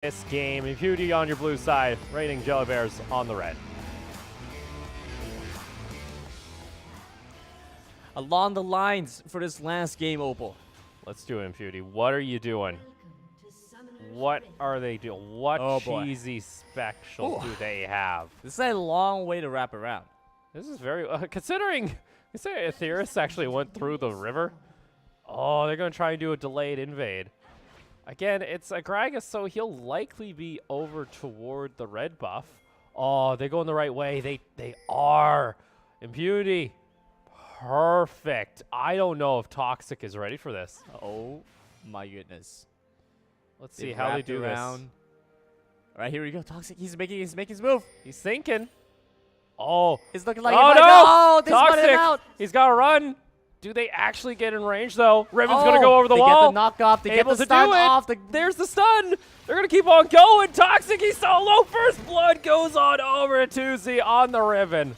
this game. Beauty on your blue side, reigning Jelly Bears on the red. Along the lines for this last game, Opal. Let's do it, Beauty. What are you doing? What are they doing? What cheesy special do they have? This is a long way to wrap around. This is very considering Aetheris actually went through the river. Oh, they're gonna try and do a delayed invade. Again, it's a Gragas, so he'll likely be over toward the red buff. Oh, they're going the right way. They are. Impunity. Perfect. I don't know if Toxic is ready for this. Oh my goodness. Let's see how they do this. All right, here we go. Toxic. He's making his move. He's thinking. Oh, it's looking like oh no! Oh, They spun him out. He's got to run. Do they actually get in range though? Riven's gonna go over the wall. They get the knock off. They get the stun off. There's the stun. They're gonna keep on going. Toxic, he's solo. First blood goes on over to Tuzi on the Riven.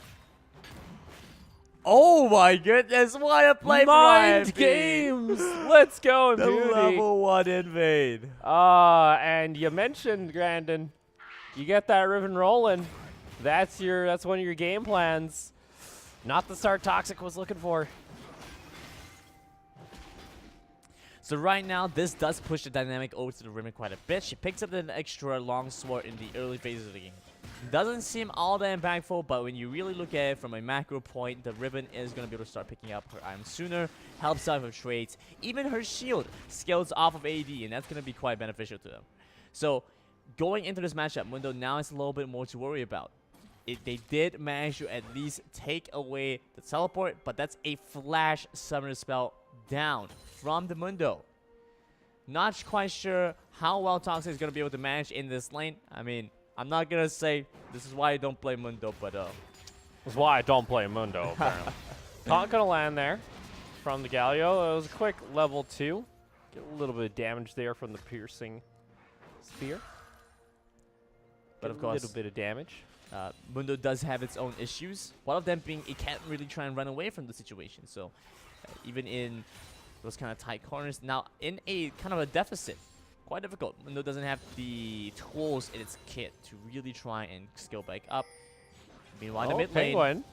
Oh my goodness! What a play! Mind games. Let's go, the Beauty. level 1 invade. And you mentioned Grandin. You get that Riven rolling. That's one of your game plans. Not the start Toxic was looking for. So right now, this does push the dynamic over to the Riven quite a bit. She picks up an extra long sword in the early phases of the game. Doesn't seem all that impactful, but when you really look at it from a macro point, the Riven is going to be able to start picking up her items sooner, helps out with trades. Even her shield scales off of AD, and that's going to be quite beneficial to them. So going into this matchup, Mundo now has a little bit more to worry about. They did manage to at least take away the teleport, but that's a flash summoner spell down from the Mundo. Not quite sure how well Toxic is going to be able to manage in this lane. I mean, I'm not going to say this is why I don't play Mundo, but that's why I don't play Mundo, apparently. Not going to land there from the Galio. It was a quick level 2. Get a little bit of damage there from the piercing spear. But of course, a little bit of damage. Mundo does have its own issues. One of them being it can't really try and run away from the situation. So even in those kind of tight corners, now in a kind of a deficit, quite difficult. Mundo doesn't have the tools in its kit to really try and scale back up. Meanwhile, the mid lane. Penguin.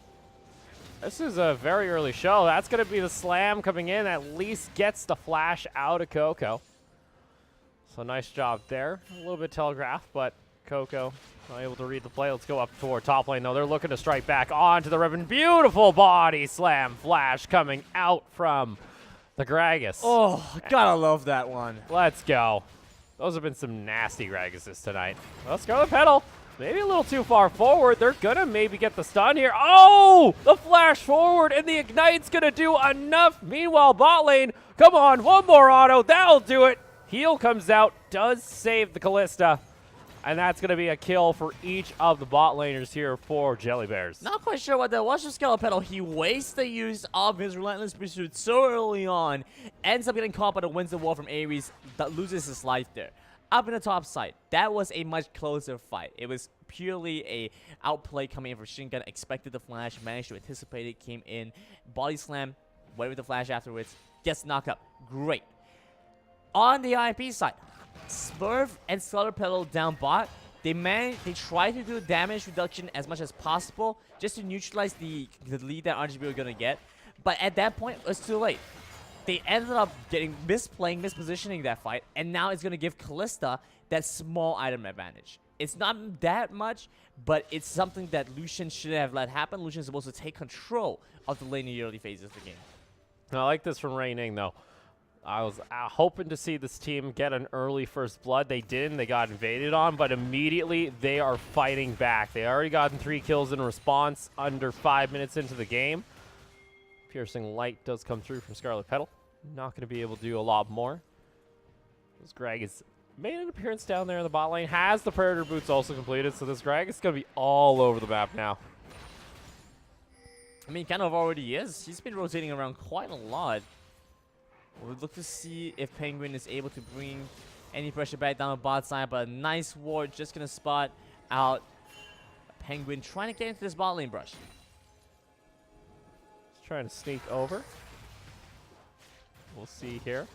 This is a very early show. That's going to be the slam coming in. At least gets the flash out of Coco. So nice job there. A little bit telegraphed, but Coco not able to read the play. Let's go up toward top lane. No, they're looking to strike back onto the Riven. Beautiful body slam flash coming out from the Gragas. Oh, gotta love that one. Let's go. Those have been some nasty Gragases tonight. Let's go to Petal. Maybe a little too far forward. They're gonna maybe get the stun here. Oh, the flash forward and the ignite's gonna do enough. Meanwhile, bot lane, come on, one more auto. That'll do it. Heal comes out, does save the Callista. And that's going to be a kill for each of the bot laners here for Jelly Bears. Not quite sure what that was for Skelepetal. He wastes the use of his Relentless Pursuit so early on. Ends up getting caught by the Winds of War from Ares. That loses his life there. Up in the top side, that was a much closer fight. It was purely a outplay coming in for Shingun. Expected the flash, managed to anticipate it, came in. Body slam, went with the flash afterwards. Gets knocked up. Great. On the IMP side, Smurf and Skelepetal down bot. They try to do damage reduction as much as possible just to neutralize the lead that RJB were gonna get. But at that point, it was too late. They ended up mispositioning that fight, and now it's gonna give Callista that small item advantage. It's not that much, but it's something that Lucian shouldn't have let happen. Lucian's supposed to take control of the lane in the early phases of the game. I like this from Reigning, though. I was hoping to see this team get an early first blood. They didn't. They got invaded on, but immediately they are fighting back. They already gotten 3 kills in response under 5 minutes into the game. Piercing Light does come through from Scarlet Petal. Not going to be able to do a lot more. This Greg has made an appearance down there in the bot lane. Has the Predator Boots also completed, so this Greg is going to be all over the map now. I mean, kind of already is. He's been rotating around quite a lot. We'll look to see if Penguin is able to bring any pressure back down the bot side, but a nice ward just going to spot out Penguin trying to get into this bot lane brush. He's trying to sneak over. We'll see here.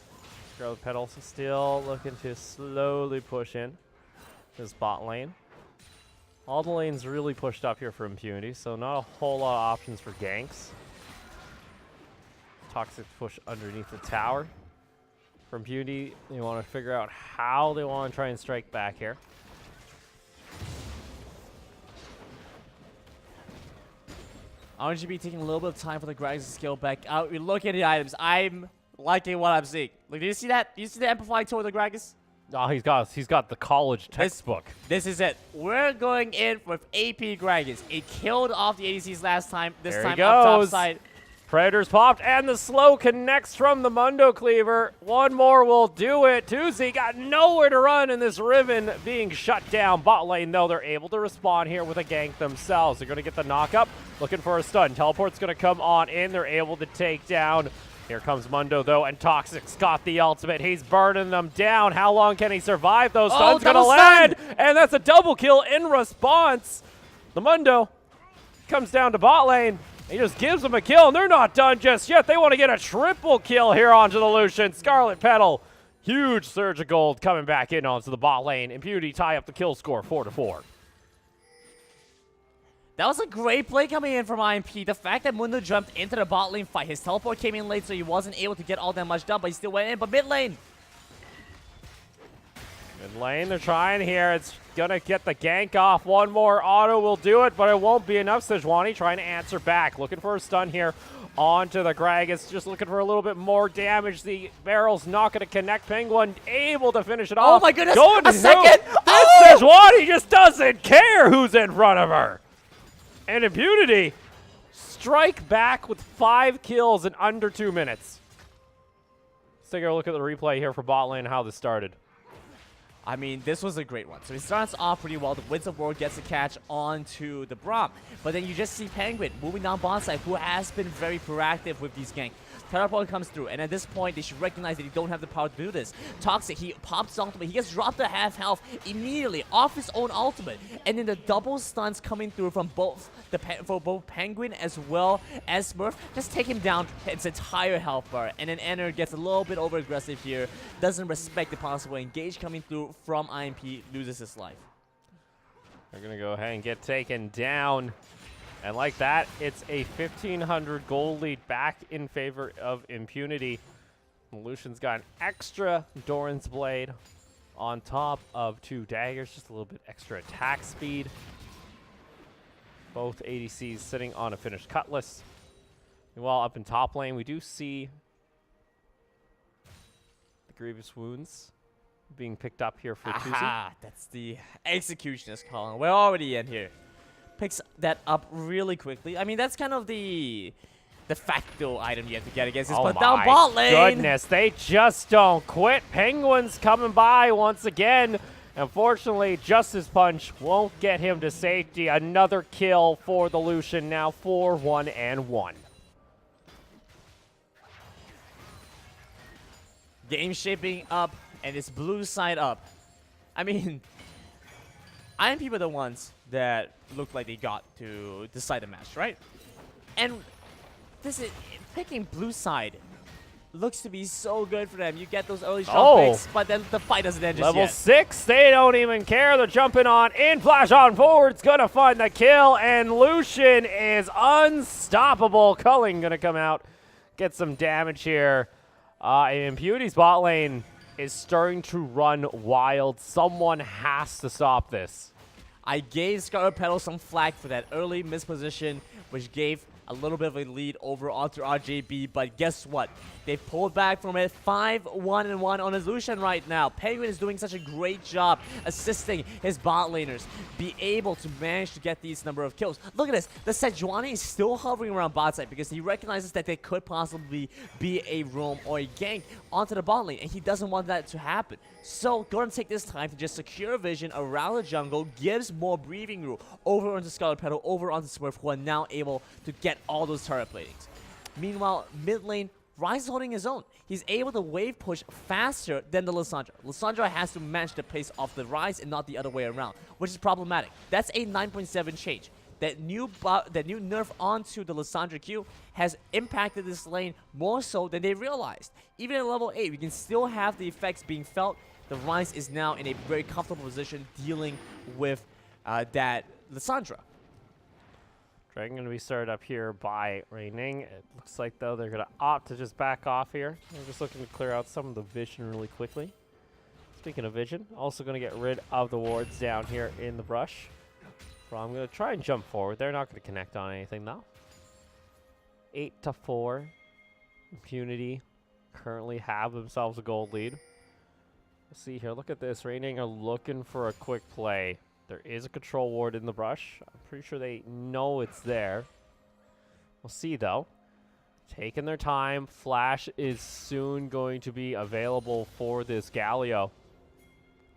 Scarlet Petal's still looking to slowly push in. this bot lane. All the lanes really pushed up here for Impunity, so not a whole lot of options for ganks. Toxic push underneath the tower. For Impunity, you want to figure out how they want to try and strike back here. RJB taking a little bit of time for the Gragas to scale back out. We look at the items. I'm liking what I'm seeing. Look, do you see that? Do you see the amplifying toward the Gragas? Oh, he's got the college textbook. This is it. We're going in with AP Gragas. It killed off the ADCs last time. This There time he up top goes. side. Predators popped, and the slow connects from the Mundo Cleaver. One more will do it. Tuzi got nowhere to run in this Riven being shut down. Bot lane, though, they're able to respond here with a gank themselves. They're going to get the knock-up, looking for a stun. Teleport's going to come on in. They're able to take down. Here comes Mundo, though, and Toxic's got the ultimate. He's burning them down. How long can he survive? Those stun's going to land, and that's a double kill in response. The Mundo comes down to bot lane. He just gives them a kill, and they're not done just yet. They want to get a triple kill here onto the Lucian. Scarlet Petal, huge surge of gold coming back in onto the bot lane. Impunity tie up the kill score 4-4. That was a great play coming in from IMP. The fact that Mundo jumped into the bot lane fight. His teleport came in late, so he wasn't able to get all that much done, but he still went in. But mid lane. Mid lane, they're trying here. It's going to get the gank off. One more auto will do it, but it won't be enough. Sejuani trying to answer back. Looking for a stun here onto the Gragas. Just looking for a little bit more damage. The barrel's not going to connect. Penguin able to finish it off. Oh my goodness, Going a second! This Sejuani just doesn't care who's in front of her. And Impunity strike back with 5 kills in under 2 minutes. Let's take a look at the replay here for bot lane, how this started. I mean, this was a great one. So he starts off pretty well. The Winds of War gets a catch onto the Braum. But then you just see Penguin moving down bot side, who has been very proactive with these ganks. Teleport comes through, and at this point, they should recognize that he don't have the power to do this. Toxic, he pops ultimate. He gets dropped to half health immediately off his own ultimate. And then the double stuns coming through from both both Penguin as well as Smurf just take him down its entire health bar. And then Enner gets a little bit over aggressive here, doesn't respect the possible engage coming through from IMP, loses his life. They're going to go ahead and get taken down. And like that, it's a 1,500 gold lead back in favor of Impunity. Lucian's got an extra Doran's Blade on top of 2 daggers, just a little bit extra attack speed. Both ADCs sitting on a finished Cutlass. Meanwhile, up in top lane, we do see the Grievous Wounds being picked up here for Tuzi. Aha, that's the Executionist calling. We're already in here. Picks that up really quickly. I mean, that's kind of the facto item you have to get against this. But down bot lane. Goodness, they just don't quit. Penguins coming by once again. Unfortunately, Justice Punch won't get him to safety. Another kill for the Lucian, now 4-1-1. Game shaping up, and it's blue side up. I mean, IMP were the ones that looked like they got to decide the match, right? And this is picking blue side looks to be so good for them. You get those early shot picks, but then the fight doesn't end just yet. Level 6, they don't even care. They're jumping on in, flash on forwards, gonna find the kill, and Lucian is unstoppable. Culling gonna come out, get some damage here. Impunity's bot lane is starting to run wild. Someone has to stop this. I gave Scarlet Petal some flack for that early misposition, which gave a little bit of a lead over onto RJB, but guess what? They pulled back from it 5-1-1 on his Lucian right now. Penguin is doing such a great job assisting his bot laners be able to manage to get these number of kills. Look at this. The Sejuani is still hovering around bot side because he recognizes that there could possibly be a roam or a gank onto the bot lane, and he doesn't want that to happen. So going to take this time to just secure vision around the jungle, gives more breathing room over onto Scarlet Petal, over onto Smurf, who are now able to get all those turret platings. Meanwhile, mid lane, Ryze is holding his own. He's able to wave push faster than the Lissandra. Lissandra has to match the pace of the Ryze and not the other way around, which is problematic. That's a 9.7 change. That new nerf onto the Lissandra Q has impacted this lane more so than they realized. Even at level 8, we can still have the effects being felt the Rise is now in a very comfortable position dealing with that Lissandra. Dragon going to be started up here by Raining. It looks like, though, they're going to opt to just back off here. They're just looking to clear out some of the vision really quickly. Speaking of vision, also going to get rid of the wards down here in the brush. So I'm going to try and jump forward. They're not going to connect on anything, though. 8-4. Impunity currently have themselves a gold lead. We'll see here. Look at this. Raining are looking for a quick play. There is a control ward in the brush. I'm pretty sure they know it's there. We'll see, though. Taking their time. Flash is soon going to be available for this Galio.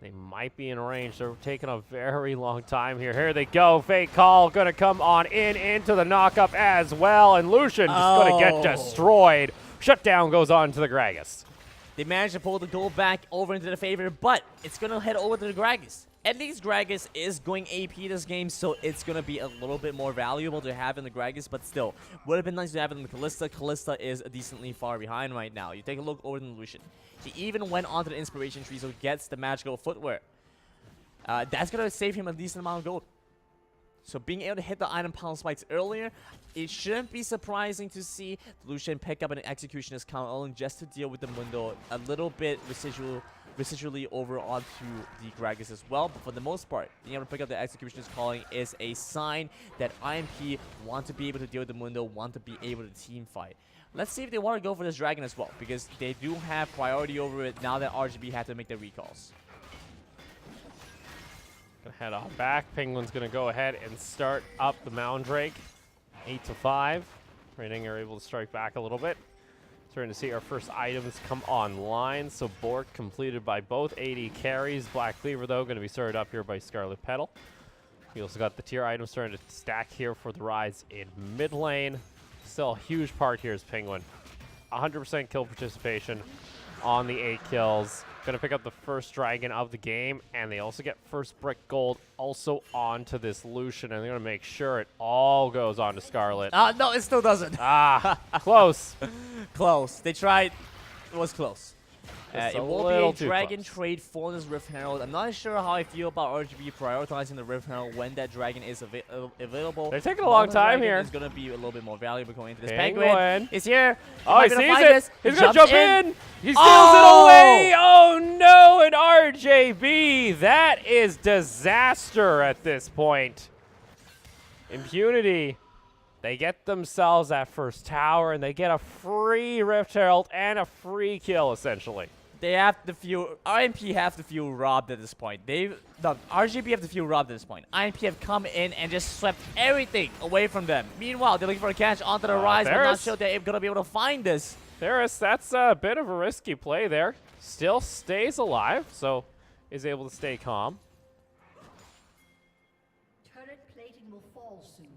They might be in range. They're taking a very long time here. Here they go. Fake call. Going to come on into the knockup as well. And Lucian just going to get destroyed. Shutdown goes on to the Gragas. They managed to pull the goal back over into the favor, but it's going to head over to the Gragas. At least Gragas is going AP this game, so it's going to be a little bit more valuable to have in the Gragas, but still, would have been nice to have it in the Kalista. Kalista is decently far behind right now. You take a look over in the Lucian. He even went onto the Inspiration Tree, so gets the magical footwear. That's going to save him a decent amount of gold. So being able to hit the item pound spikes earlier, it shouldn't be surprising to see Lucian pick up an Executioner's Count only just to deal with the Mundo a little bit residually over onto the Gragas as well. But for the most part, being able to pick up the Executioner's Calling is a sign that IMP want to be able to deal with the Mundo, want to be able to team fight. Let's see if they want to go for this Dragon as well, because they do have priority over it now that RJB had to make their recalls. Gonna head on back. Penguin's gonna go ahead and start up the Moundrake. 8-5. Raining are able to strike back a little bit. Starting to see our first items come online. So Bork completed by both AD carries. Black Cleaver, though, going to be started up here by Scarlet Petal. We also got the tier items starting to stack here for the Rise in mid lane. Still a huge part here is Penguin. 100% kill participation on the 8 kills. Going to pick up the first Dragon of the game, and they also get first brick gold also onto this Lucian, and they're going to make sure it all goes on to Scarlet. No, it still doesn't. Close. Close. They tried. It was close. It will be a Dragon close. trade for this Rift Herald. I'm not sure how I feel about RJB prioritizing the Rift Herald when that Dragon is available. They're taking a long time here. It's going to be a little bit more valuable going into this. Penguin is here. Oh, he sees it. He's going to jump in. He steals Oh! it away. Oh, no. And RJB. That is disaster at this point. Impunity. They get themselves that first tower, and they get a free Rift Herald and a free kill, essentially. They have to feel, IMP have to feel robbed at this point. RJB have to feel robbed at this point. IMP have come in and just swept everything away from them. Meanwhile, they're looking for a catch onto the Rise, but not sure they're going to be able to find this. Ferris, that's a bit of a risky play there. Still stays alive, so is able to stay calm. Turret plating will fall soon.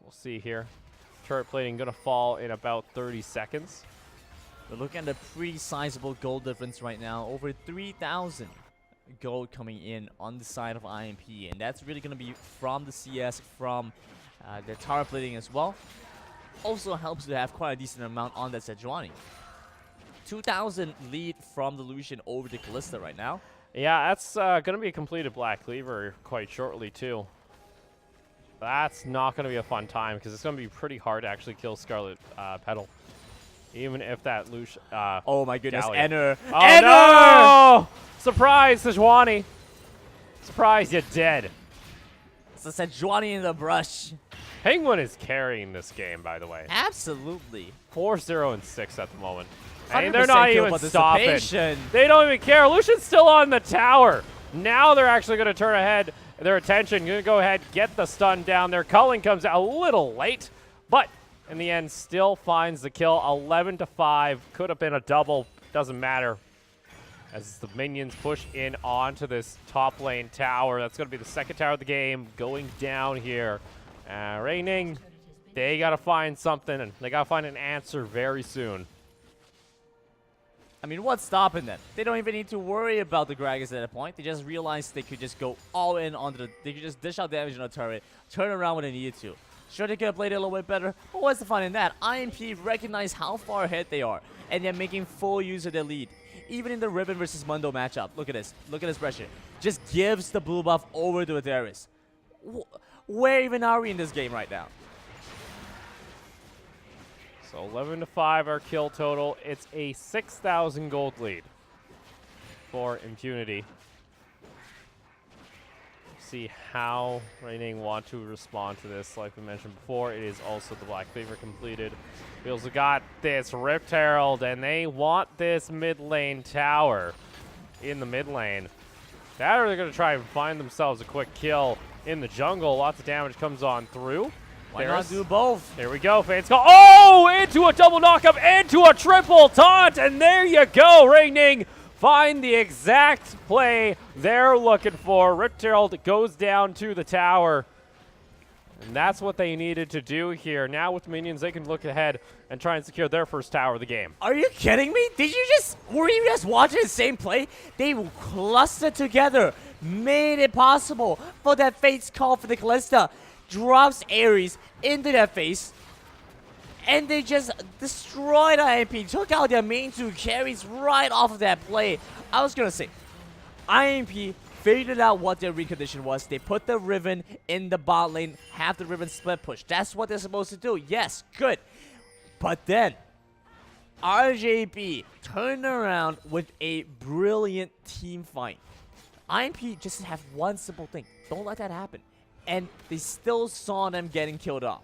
We'll see here. Turret plating going to fall in about 30 seconds. We're looking at a pretty sizable gold difference right now. Over 3,000 gold coming in on the side of IMP. And that's really going to be from the CS, from the tower plating as well. Also helps to have quite a decent amount on that Sejuani. 2,000 lead from the Lucian over the Kalista right now. Yeah, that's going to be a completed Black Cleaver quite shortly, too. That's not going to be a fun time because it's going to be pretty hard to actually kill Scarlet Petal. Even if that Lucian... oh my goodness, Galio. Enner. Oh, Enner! no! Surprise, Sejuani. Surprise, you're dead. It's a Sejuani in the brush. Penguin is carrying this game, by the way. Absolutely. 4-0 and 6 at the moment. And they're 100% not kill even stopping. participation. They don't even care. Lucian's still on the tower. Now they're actually going to turn ahead their attention. Going to go ahead, get the stun down there. Culling comes out a little late, but in the end still finds the kill. 11-5. Could have been a double. Doesn't matter. As the minions push in onto this top lane tower. That's going to be the second tower of the game going down here. Raining, they got to find something, and they got to find an answer very soon. I mean, what's stopping them? They don't even need to worry about the Gragas at that point. They just realized they could just go all in onto the... They could just dish out damage on a turret, turn around when they needed to. Sure, they could have played it a little bit better, but what's the fun in that? IMP recognize how far ahead they are, and they're making full use of their lead. Even in the Ribbon versus Mundo matchup, look at this. Look at this pressure. Just gives the blue buff over to Atheris. Where even are we in this game right now? So 11-5 our kill total. It's a 6,000 gold lead for Impunity. See how Reigning want to respond to this. Like we mentioned before, it is also the Black Cleaver completed. We also got this Rift Herald, and they want this mid lane tower in the mid lane. That or they're going to try and find themselves a quick kill in the jungle. Lots of damage comes on through. Why not do both? There we go. Fate's call. Oh, into a double knockup, into a triple taunt, and there you go. Reigning find the exact play they're looking for. Rift Herald goes down to the tower. And that's what they needed to do here. Now with minions, they can look ahead and try and secure their first tower of the game. Are you kidding me? Were you just watching the same play? They clustered together, made it possible for that Fate's call for the Callista. Drops Ares into their face, and they just destroyed IMP, took out their main 2 carries right off of that play. I was gonna say, IMP figured out what their recondition was. They put the Riven in the bot lane, have the Riven split push. That's what they're supposed to do. Yes, good. But then, RJB turned around with a brilliant team fight. IMP just have one simple thing. Don't let that happen. And they still saw them getting killed off.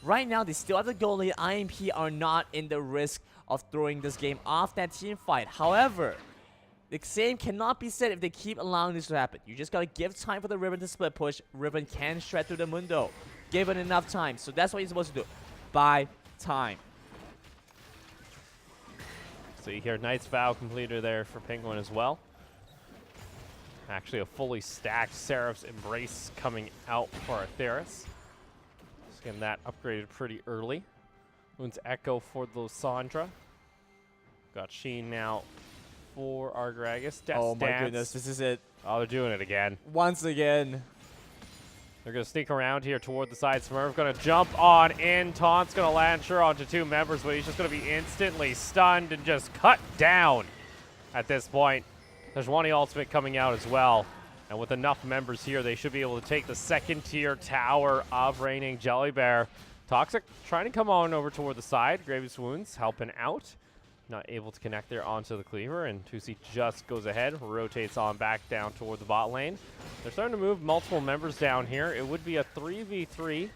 Right now, they still have the goal lead. IMP are not in the risk of throwing this game off that team fight. However, the same cannot be said if they keep allowing this to happen. You just gotta give time for the Riven to split push. Riven can shred through the Mundo. Give it enough time. So that's what you're supposed to do. Buy time. So you hear Knight's Vow completer there for Penguin as well. Actually, a fully stacked Seraph's Embrace coming out for Atheris. Just getting that upgraded pretty early. Moon's Echo for the Lysandra. Got Sheen now for Argragas. Oh my goodness, this is it. Oh, they're doing it again. Once again. They're going to sneak around here toward the side. Smurf going to jump on in. Taunt's going to land sure onto 2 members, but he's just going to be instantly stunned and just cut down at this point. There's one ultimate coming out as well. And with enough members here, they should be able to take the 2nd tier tower of Reigning Jellybear. Toxic trying to come on over toward the side. Gravious Wounds helping out. Not able to connect there onto the cleaver, and 2C just goes ahead, rotates on back down toward the bot lane. They're starting to move multiple members down here. It would be a 3v3.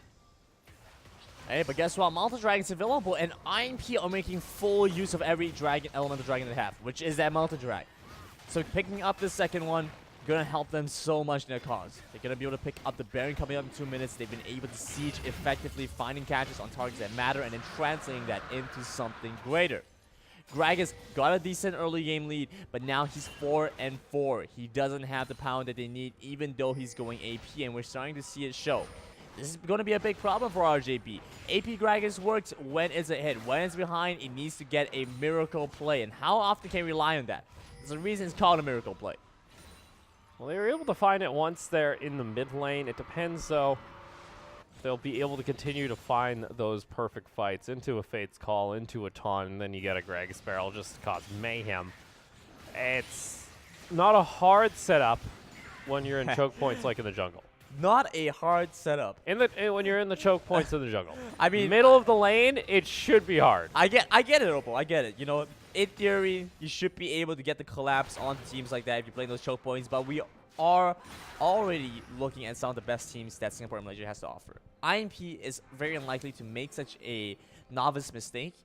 Hey, but guess what? Multi Dragon's available, and IMP are making full use of every dragon elemental dragon they have, which is that multi drag. So picking up the 2nd one, gonna help them so much in their cause. They're gonna be able to pick up the Baron coming up in 2 minutes. They've been able to siege effectively, finding catches on targets that matter, and then translating that into something greater. Gragas got a decent early game lead, but now he's 4-4. He doesn't have the power that they need, even though he's going AP, and we're starting to see it show. This is going to be a big problem for RJB. AP Gragas works when it's ahead. When it's behind, it needs to get a miracle play, and how often can we rely on that? There's a reason it's called a miracle play. Well, they were able to find it once they're in the mid lane. It depends, though. They'll be able to continue to find those perfect fights into a Fate's Call, into a Taunt, and then you get a Gragas Barrel just to cause mayhem. It's not a hard setup when you're in choke points like in the jungle. Not a hard setup. When you're in the choke points of the jungle. I mean, middle of the lane, it should be hard. I get it, Opal. I get it. You know, in theory, you should be able to get the collapse on teams like that if you're playing those choke points, but we are already looking at some of the best teams that Singapore and Malaysia has to offer. IMP is very unlikely to make such a novice mistake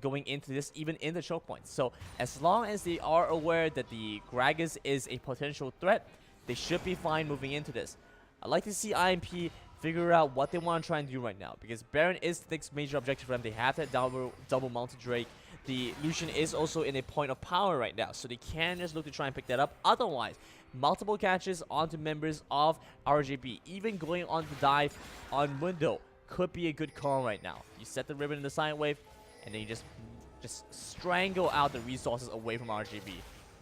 going into this, even in the choke points. So as long as they are aware that the Gragas is a potential threat, they should be fine moving into this. I'd like to see IMP figure out what they want to try and do right now, because Baron is the next major objective for them. They have that double mounted Drake. The Lucian is also in a point of power right now, so they can just look to try and pick that up. Otherwise, multiple catches onto members of RJB, even going on the dive on Mundo, could be a good call right now. You set the ribbon in the sine wave, and then you just strangle out the resources away from RJB.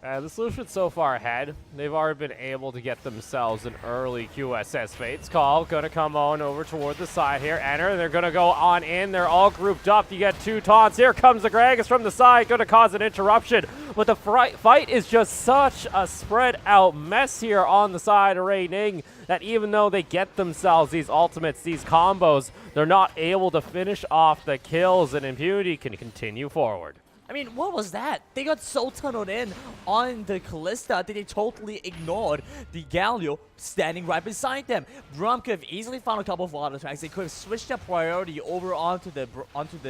The solution's so far ahead. They've already been able to get themselves an early QSS Fates call. Gonna come on over toward the side here. Enter. They're gonna go on in. They're all grouped up. You get 2 taunts. Here comes the Gragas from the side. Gonna cause an interruption. But the fight is just such a spread out mess here on the side of Rei Ning that even though they get themselves these ultimates, these combos, they're not able to finish off the kills, and Impunity can continue forward. I mean, what was that? They got so tunneled in on the Callista that they totally ignored the Galio standing right beside them. Brum could have easily found a couple of auto attacks. They could have switched their priority over onto the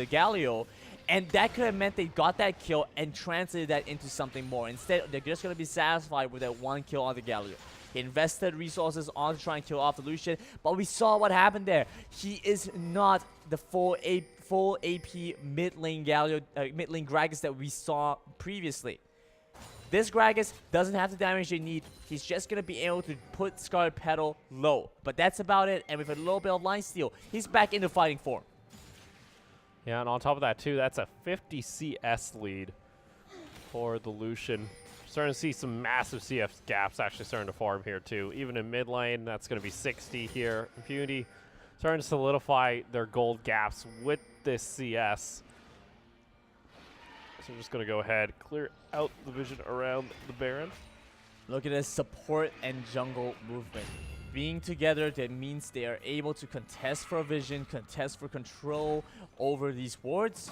Galio, and that could have meant they got that kill and translated that into something more. Instead, they're just going to be satisfied with that 1 kill on the Galio. He invested resources on to try and kill off the Lucian, but we saw what happened there. He is not the full AP mid lane Galio, mid lane Gragas that we saw previously. This Gragas doesn't have the damage they need. He's just gonna be able to put Scarlet Petal low, but that's about it. And with a little bit of line steal, he's back into fighting form. Yeah, and on top of that too, that's a 50 CS lead for the Lucian. Starting to see some massive CF gaps actually starting to form here too. Even in mid lane, that's going to be 60 here. Impunity starting to solidify their gold gaps with this CS. So I'm just going to go ahead, clear out the vision around the Baron. Look at this support and jungle movement. Being together, that means they are able to contest for vision, contest for control over these wards.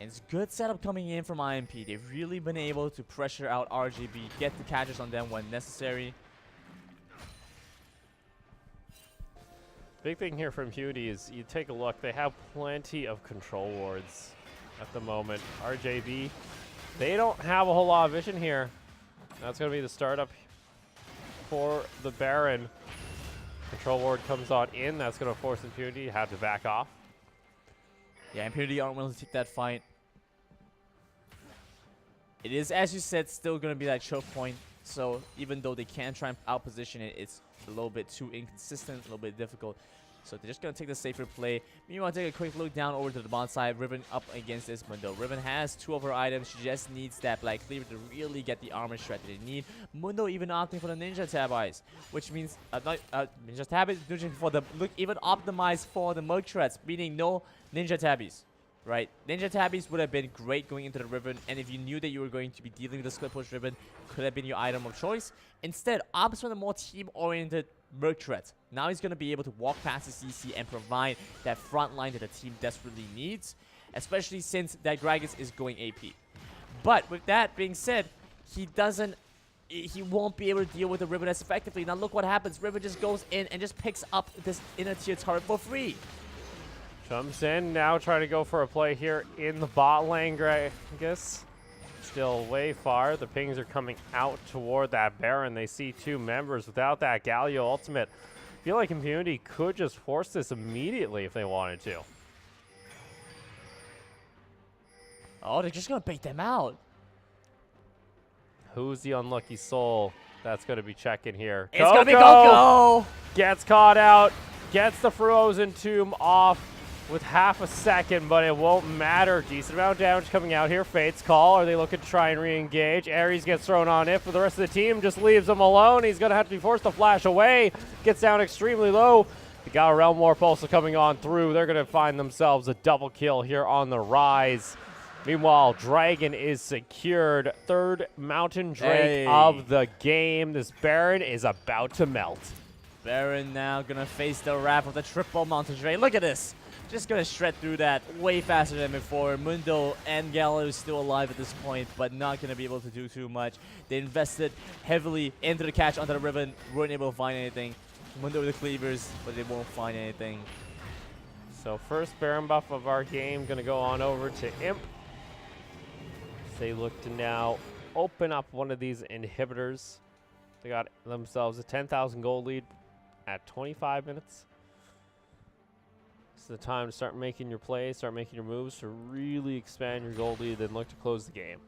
And it's good setup coming in from IMP. They've really been able to pressure out RJB, get the catches on them when necessary. Big thing here from Impunity is you take a look, they have plenty of control wards at the moment. RJB, they don't have a whole lot of vision here. That's going to be the startup for the Baron. Control ward comes on in. That's going to force Impunity to have to back off. Yeah, Impunity aren't willing to take that fight. It is, as you said, still going to be that choke point. So even though they can try and outposition it, it's a little bit too inconsistent, a little bit difficult. So they're just going to take the safer play. Meanwhile, take a quick look down over to the bottom side. Riven up against this Mundo. Riven has 2 of her items. She just needs that Black Cleaver to really get the armor shred that they need. Mundo even opting for the Ninja Tab Eyes, which means Ninja Tab is looking for the look even optimized for the Merc Shreds, meaning no Ninja Tabbies. Right? Ninja Tabbies would have been great going into the Riven, and if you knew that you were going to be dealing with the split push Riven, could have been your item of choice. Instead, opts for the more team-oriented Merc Threat. Now he's going to be able to walk past the CC and provide that front line that the team desperately needs, especially since that Gragas is going AP. But with that being said, he won't be able to deal with the Riven as effectively. Now look what happens. Riven just goes in and just picks up this inner tier turret for free. Jumps in, now trying to go for a play here in the bot lane, Gragas. Still way far. The pings are coming out toward that Baron. They see 2 members without that Galio ultimate. I feel like Impunity could just force this immediately if they wanted to. Oh, they're just going to bait them out. Who's the unlucky soul that's going to be checking here? It's going to be Coco! Gets caught out, gets the Frozen Tomb off with half a second, but it won't matter. Decent amount of damage coming out here. Fate's call. Are they looking to try and re-engage? Ares gets thrown on it, but the rest of the team just leaves him alone. He's going to have to be forced to flash away. Gets down extremely low. They got a Realm Warp also coming on through. They're going to find themselves a double kill here on the Rise. Meanwhile, Dragon is secured. 3rd Mountain Drake of the game. This Baron is about to melt. Baron now going to face the wrath of the triple Mountain Drake. Look at this. Just going to shred through that way faster than before. Mundo and Gallo is still alive at this point, but not going to be able to do too much. They invested heavily into the catch onto the Riven. Weren't able to find anything. Mundo with the cleavers, but they won't find anything. So first Baron buff of our game going to go on over to Imp. They look to now open up one of these inhibitors. They got themselves a 10,000 gold lead at 25 minutes. This is the time to start making your plays, start making your moves to really expand your gold lead, then look to close the game.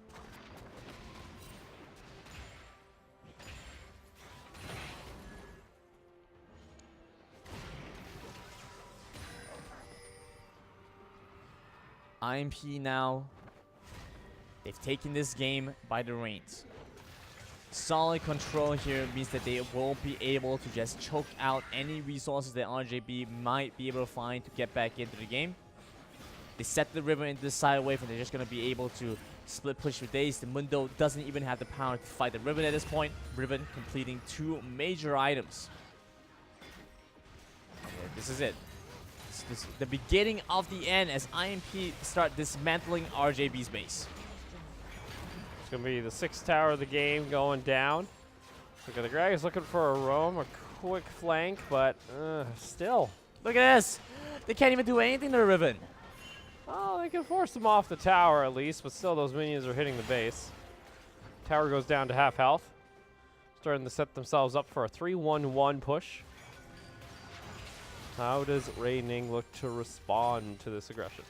IMP now They've taken this game by the reins. Solid control here means that they won't be able to just choke out any resources that RJB might be able to find to get back into the game. They set the Riven into the side wave, and they're just going to be able to split push with Daze. The Mundo doesn't even have the power to fight the Riven at this point. Riven completing 2 major items. Okay, this is it. This is the beginning of the end as IMP start dismantling RJB's base. It's going to be the 6th tower of the game going down. Look at the Gragas looking for a roam, a quick flank, but still. Look at this. They can't even do anything to the Riven. Oh, they can force them off the tower at least, but still those minions are hitting the base. Tower goes down to half health. Starting to set themselves up for a 3-1-1 push. How does Reining look to respond to this aggression?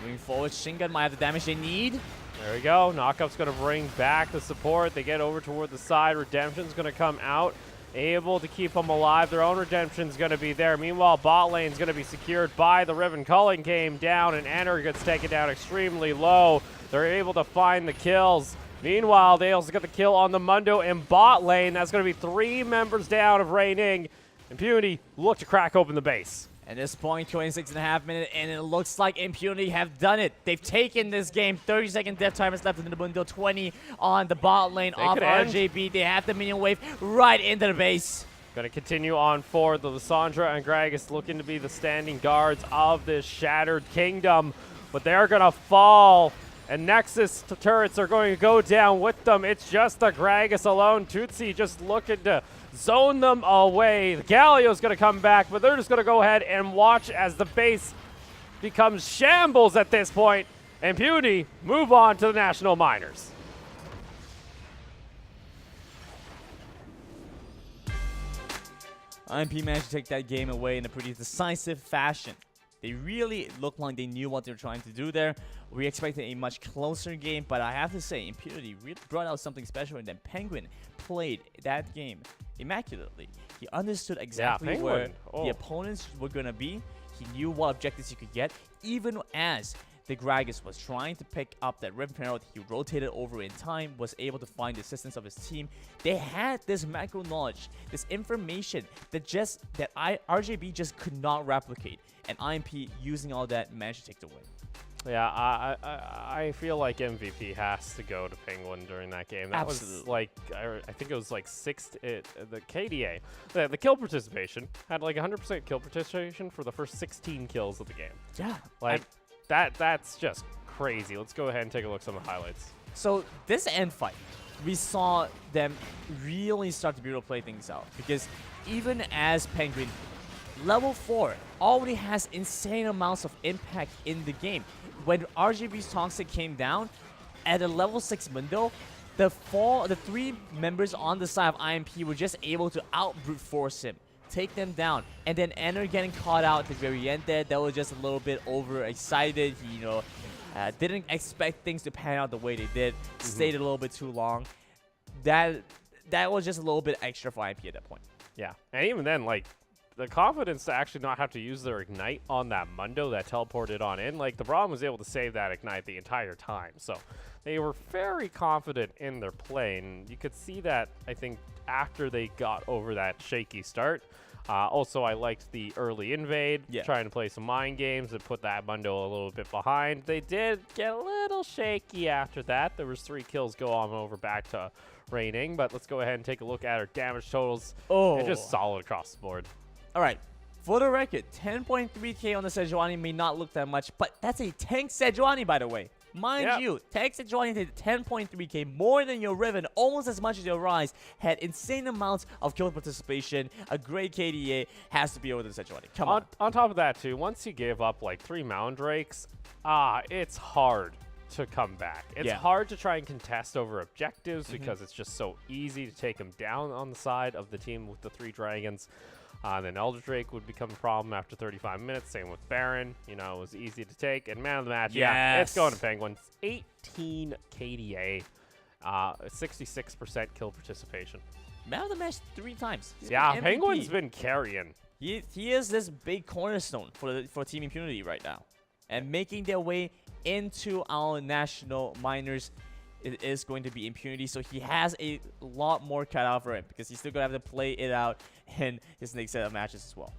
Moving forward, Shingun might have the damage they need. There we go. Knockup's going to bring back the support. They get over toward the side. Redemption's going to come out, able to keep them alive. Their own Redemption's going to be there. Meanwhile, bot lane's going to be secured by the Riven. Culling came down, and Enter gets taken down extremely low. They're able to find the kills. Meanwhile, they also got the kill on the Mundo in bot lane. That's going to be 3 members down of Reining. Impunity look to crack open the base. At this point, 26.5 minutes, and it looks like Impunity have done it. They've taken this game. 30-second death time is left in the Mundo. 20 on the bot lane off RJB. They have the minion wave right into the base. Going to continue on forward. The Lissandra and Gragas looking to be the standing guards of this shattered kingdom, but they're going to fall. And Nexus turrets are going to go down with them. It's just the Gragas alone. Tootsie just looking to zone them away. The Galio's going to come back, but they're just going to go ahead and watch as the base becomes shambles at this point. And Impunity move on to the National Minors. IMP managed to take that game away in a pretty decisive fashion. They really looked like they knew what they were trying to do there. We expected a much closer game, but I have to say, Impunity really brought out something special, and then Penguin played that game immaculately. He understood exactly where the opponents were going to be. He knew what objectives he could get, even as the Gragas was trying to pick up that Riven Herald. He rotated over in time, was able to find the assistance of his team. They had this macro knowledge, this information that RJB just could not replicate, and IMP using all that managed to take the win. Yeah, I feel like MVP has to go to Penguin during that game. That was like, I think it was like the KDA. The kill participation had like 100% kill participation for the first 16 kills of the game. Yeah. Like, that's just crazy. Let's go ahead and take a look at some of the highlights. So this end fight, we saw them really start to be able to play things out, because even as Penguin, level 4 already has insane amounts of impact in the game. When RJB's Toxic came down at a level 6 Mundo, the 3 members on the side of IMP were just able to out-brute force him, take them down, and then Enter getting caught out at the very end there. That was just a little bit overexcited. He, didn't expect things to pan out the way they did. Stayed a little bit too long. That was just a little bit extra for IMP at that point. Yeah, and even then, like, the confidence to actually not have to use their Ignite on that Mundo that teleported on in, like, the Braum was able to save that Ignite the entire time. So they were very confident in their play, and you could see that, I think, after they got over that shaky start. Also, I liked the early invade, trying to play some mind games and put that Mundo a little bit behind. They did get a little shaky after that. There was 3 kills go on over back to Reining, but let's go ahead and take a look at our damage totals. They're just solid across the board. All right, for the record, 10.3k on the Sejuani may not look that much, but that's a tank Sejuani, by the way. Mind you, tank Sejuani did 10.3k, more than your Riven, almost as much as your Rise, had insane amounts of kill participation, a great KDA, has to be over the Sejuani. Come on. On top of that, too, once you give up like 3 Mound Drakes, it's hard to come back. It's hard to try and contest over objectives because it's just so easy to take them down on the side of the team with the 3 Dragons. Then Elder Drake would become a problem after 35 minutes. Same with Baron. It was easy to take. And man of the match, it's going to Penguins. 18 KDA, 66% kill participation. Man of the match 3 times. Penguins been carrying. He is this big cornerstone for Team Impunity right now, and making their way into our national minors, it is going to be Impunity. So he has a lot more cut out for him because he's still going to have to play it out in his next set of matches as well.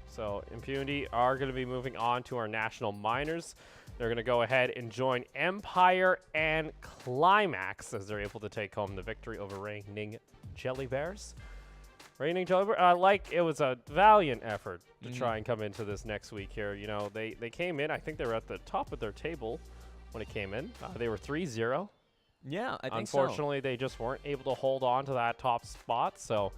So Impunity are going to be moving on to our national minors. They're going to go ahead and join Empire and Climax as they're able to take home the victory over Reigning Jelly Bears. Reigning Jelly Bears, it was a valiant effort to try and come into this next week here. You know, they came in, I think they were at the top of their table when it came in. They were 3-0. Yeah, I think so. Unfortunately, they just weren't able to hold on to that top spot, so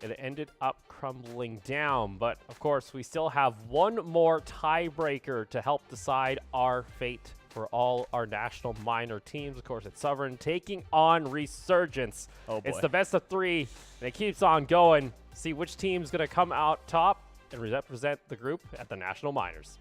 it ended up crumbling down. But, of course, we still have one more tiebreaker to help decide our fate for all our national minor teams. Of course, it's Sovereign taking on Resurgence. Oh, boy. It's the best of 3, and it keeps on going. See which team's going to come out top and represent the group at the national minors.